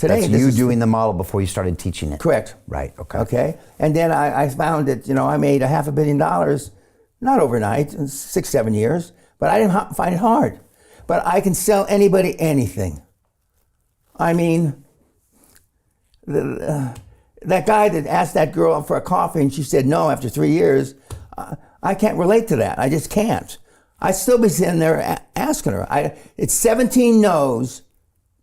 Today, that's you doing the model before you started teaching it. Correct. Right. Okay. Okay. And then I found that I made $500 million, not overnight, in 6-7 years, but I didn't find it hard. But I can sell anybody anything. I mean, that guy that asked that girl for a coffee and she said no after 3 years, I can't relate to that. I just can't. I'd still be sitting there asking her. It's 17 no's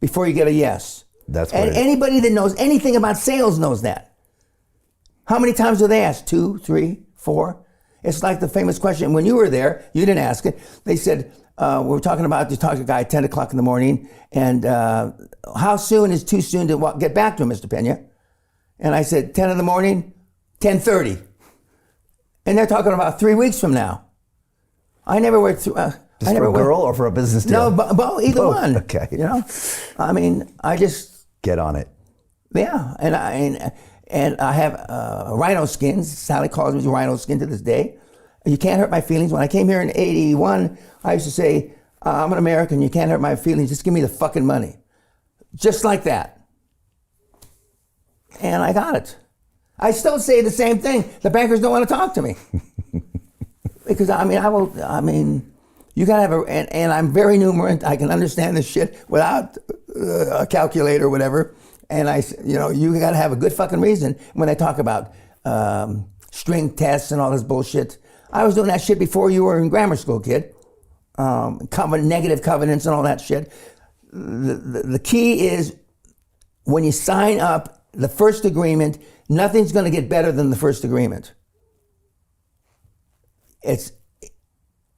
before you get a yes. That's what and anybody that knows anything about sales knows that. How many times do they ask? 2, 3, 4? It's like the famous question. When you were there, you didn't ask it. They said, we were talking about, you talked to a guy at 10 o'clock in the morning, and how soon is too soon to get back to him, Mr. Peña? And I said, 10 in the morning, 10:30. And they're talking about 3 weeks from now. I never went through... Just for a girl or for a business deal? No, either one. Okay. I mean, I just... Get on it. Yeah, and I have rhino skins. Sally calls me rhino skin to this day. You can't hurt my feelings. When I came here in 81, I used to say, I'm an American, you can't hurt my feelings, just give me the fucking money. Just like that. And I got it. I still say the same thing. The bankers don't want to talk to me. Because you gotta have and I'm very numerate. I can understand this shit without a calculator or whatever. And you gotta have a good fucking reason when they talk about string tests and all this bullshit. I was doing that shit before you were in grammar school, kid. Negative covenants and all that shit. The key is when you sign up the first agreement, nothing's gonna get better than the first agreement.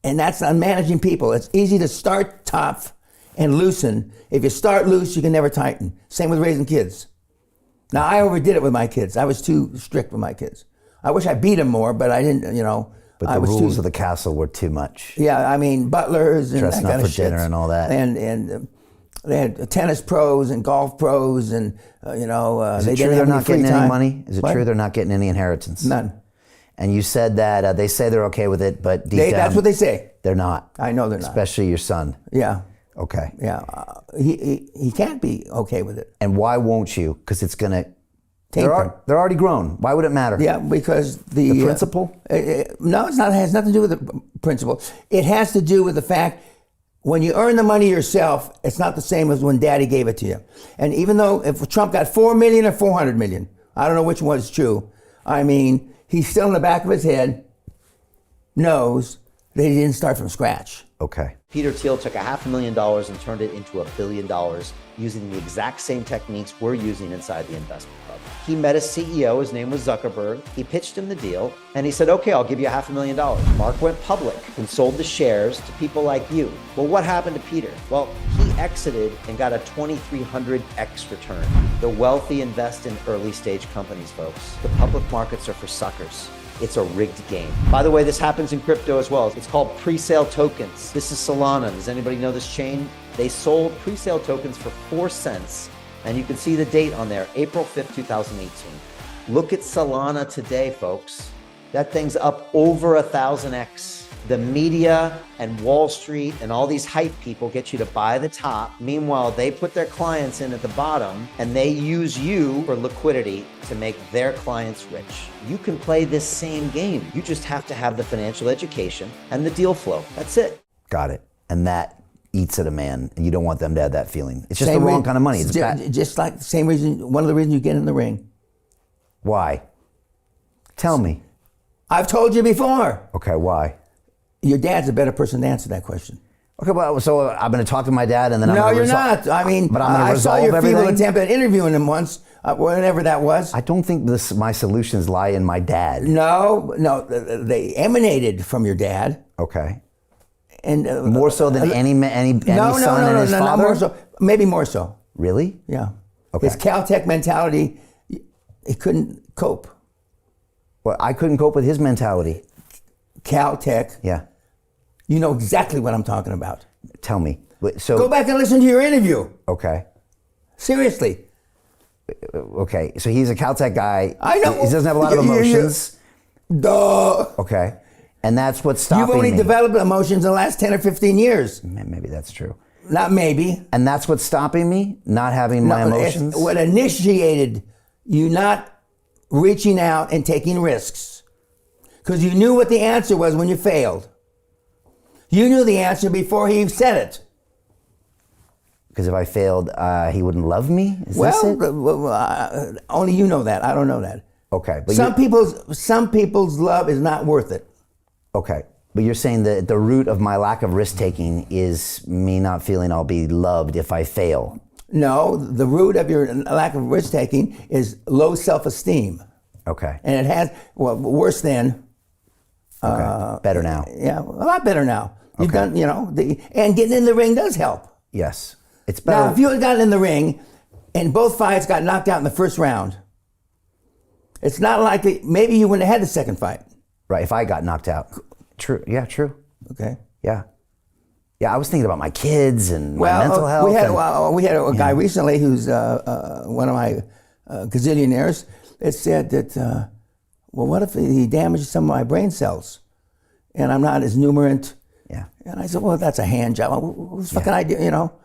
And that's on managing people. It's easy to start tough and loosen. If you start loose, you can never tighten. Same with raising kids. Now, I overdid it with my kids. I was too strict with my kids. I wish I beat them more, but I didn't, But the rules of the castle were too much. Yeah, I mean, butlers and dressing that kind up of for shit. dinner and all that. And they had tennis pros and golf pros and, Is they it true didn't have they're not getting any time. money? Is it What? true they're not getting any inheritance? None. And you said that they say they're okay with it, but deep down, That's what they say. They're not. I know they're not. Especially your son. Yeah. Okay. Yeah. He can't be okay with it. And why won't you? Because it's going to... They're already grown. Why would it matter? Yeah, because the principle? No, it's not. It has nothing to do with the principle. It has to do with the fact when you earn the money yourself, it's not the same as when Daddy gave it to you. And even though if Trump got 4 million or 400 million, I don't know which one is true. I mean, he's still in the back of his head knows that he didn't start from scratch. Okay. Peter Thiel took $500,000 and turned it into $1 billion using the exact same techniques we're using inside the investment club. He met a CEO, his name was Zuckerberg. He pitched him the deal and he said, okay, I'll give you $500,000. Mark went public and sold the shares to people like you. Well, what happened to Peter? Well, he exited and got a 2,300x return. The wealthy invest in early stage companies, folks. The public markets are for suckers. It's a rigged game. By the way, this happens in crypto as well. It's called pre-sale tokens. This is Solana. Does anybody know this chain? They sold pre-sale tokens for 4 cents. And you can see the date on there, April 5th, 2018. Look at Solana today, folks. That thing's up over 1,000x. The media and Wall Street and all these hype people get you to buy the top. Meanwhile, they put their clients in at the bottom and they use you for liquidity to make their clients rich. You can play this same game. You just have to have the financial education and the deal flow. That's it. Got it. And that eats at a man. And you don't want them to have that feeling. It's just the wrong kind of money. It's just like the same reason, one of the reasons you get in the ring. Why? Tell me. I've told you before. Okay, why? Your dad's a better person to answer that question. Okay, well, so I'm going to talk to my dad and then I'm no, going to you're not. I mean, but I'm going to resolve I saw your everything. feeble attempt at interviewing him once, whenever that was. I don't think my solutions lie in my dad. No, they emanated from your dad. Okay. And more so than any son and his father? Not more so. Maybe more so. Really? Yeah. Okay. His Caltech mentality, he couldn't cope. Well, I couldn't cope with his mentality. Caltech. Yeah. You know exactly what I'm talking about. Tell me. So go back and listen to your interview. Okay. Seriously. Okay. So he's a Caltech guy. I know. He doesn't have a lot of emotions. Duh. Okay. And that's what's stopping You've only me. developed emotions in the last 10 or 15 years. Maybe that's true. Not maybe. And that's what's stopping me, not having my No, emotions? what initiated you not reaching out and taking risks? Because you knew what the answer was when you failed. You knew the answer before he said it. Because if I failed, he wouldn't love me? Is this it? Only you know that. I don't know that. Okay. But Some people's love is not worth it. Okay. But you're saying that the root of my lack of risk-taking is me not feeling I'll be loved if I fail. No, the root of your lack of risk taking is low self-esteem, Okay. and it has worse than. Okay. Better now. Yeah, a lot better now. You've done, and getting in the ring does help. Yes. It's better. Now, if you had gotten in the ring and both fights got knocked out in the first round, it's not likely. Maybe you wouldn't have had the second fight. Right. If I got knocked out. True. Yeah. True. Okay. Yeah. Yeah. I was thinking about my kids and my mental health. We had a guy recently who's one of my gazillionaires that said that, what if he damaged some of my brain cells and I'm not as numerant? Yeah. And I said, well, that's a hand job. Who's fucking idea,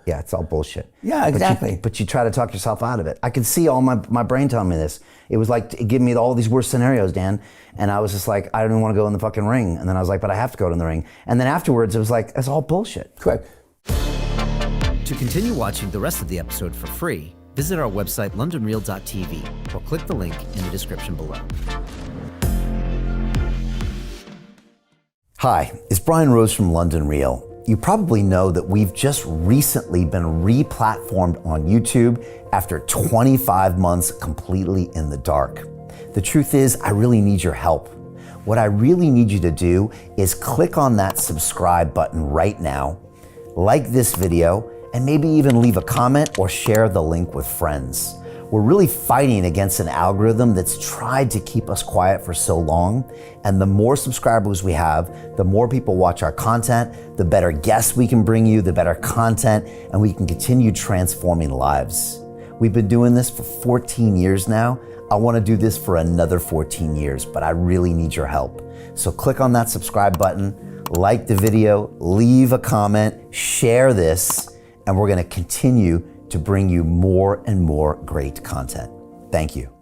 Yeah, it's all bullshit. Yeah, exactly. But you try to talk yourself out of it. I could see all my brain telling me this. It was like, it gave me all these worst scenarios, Dan. And I was just like, I don't even want to go in the fucking ring. And then I was like, but I have to go in the ring. And then afterwards, it was like, that's all bullshit. Correct. To continue watching the rest of the episode for free, visit our website, londonreal.tv, or click the link in the description below. Hi, it's Brian Rose from London Real. You probably know that we've just recently been re-platformed on YouTube after 25 months completely in the dark. The truth is, I really need your help. What I really need you to do is click on that subscribe button right now, like this video, and maybe even leave a comment or share the link with friends. We're really fighting against an algorithm that's tried to keep us quiet for so long. And the more subscribers we have, the more people watch our content, the better guests we can bring you, the better content, and we can continue transforming lives. We've been doing this for 14 years now. I want to do this for another 14 years, but I really need your help. So click on that subscribe button, like the video, leave a comment, share this, and we're going to continue to bring you more and more great content. Thank you.